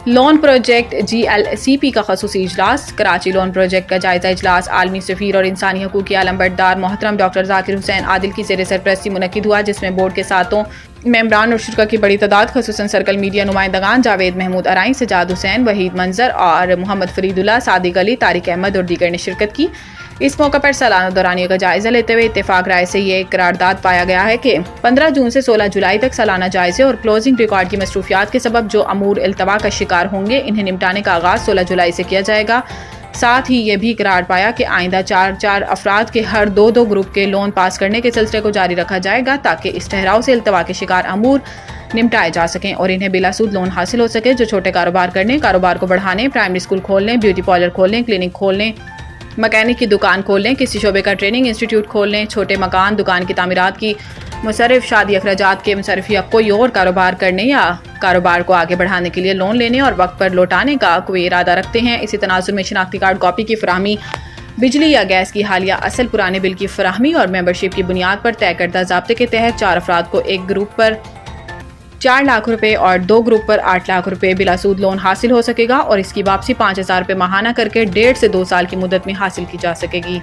Loan project GLCP کا خصوصی اجلاس۔ کراچی لون پروجیکٹ کا جائزہ اجلاس عالمی سفیر اور انسانی حقوق کے علمبردار محترم ڈاکٹر ذاکر حسین عادل کی زیر سرپرستی منعقد ہوا، جس میں بورڈ کے ساتوں ممبران اور شرکا کی بڑی تعداد خصوصاً سرکل میڈیا نمائندگان جاوید محمود ارائیں، سجاد حسین، وحید منظر اور محمد فرید اللہ، صادق علی، طارق احمد اور دیگر نے شرکت کی۔ اس موقع پر سالانہ دورانیے کا جائزہ لیتے ہوئے اتفاق رائے سے یہ قرارداد پایا گیا ہے کہ 15 جون سے 16 جولائی تک سالانہ جائزے اور کلوزنگ ریکارڈ کی مصروفیات کے سبب جو امور التوا کا شکار ہوں گے انہیں نمٹانے کا آغاز 16 جولائی سے کیا جائے گا۔ ساتھ ہی یہ بھی قرار پایا کہ آئندہ 4 افراد کے ہر 2 گروپ کے لون پاس کرنے کے سلسلے کو جاری رکھا جائے گا تاکہ اس ٹھہراؤ سے التوا کے شکار امور نمٹائے جا سکیں اور انہیں بلا سود لون حاصل ہو سکے، جو چھوٹے کاروبار کرنے، کاروبار کو بڑھانے، پرائمری اسکول کھولنے، بیوٹی پارلر کھولنے، کلینک کھولنے، مکینک کی دکان کھولنے، کسی شعبے کا ٹریننگ انسٹیٹیوٹ کھولنے، چھوٹے مکان دکان کی تعمیرات کی مصرف، شادی اخراجات کے مصرف یا کوئی اور کاروبار کرنے یا کاروبار کو آگے بڑھانے کے لیے لون لینے اور وقت پر لوٹانے کا کوئی ارادہ رکھتے ہیں۔ اسی تناظر میں شناختی کارڈ کاپی کی فراہمی، بجلی یا گیس کی حالیہ اصل پرانے بل کی فراہمی اور ممبرشپ کی بنیاد پر طے کردہ ضابطے کے تحت 4 افراد کو ایک گروپ پر 4 لاکھ روپے اور 2 گروپ پر 8 لاکھ روپے بلا سود لون حاصل ہو سکے گا اور اس کی واپسی 5,000 روپے ماہانہ کر کے 1.5 سے 2 سال کی مدت میں حاصل کی جا سکے گی۔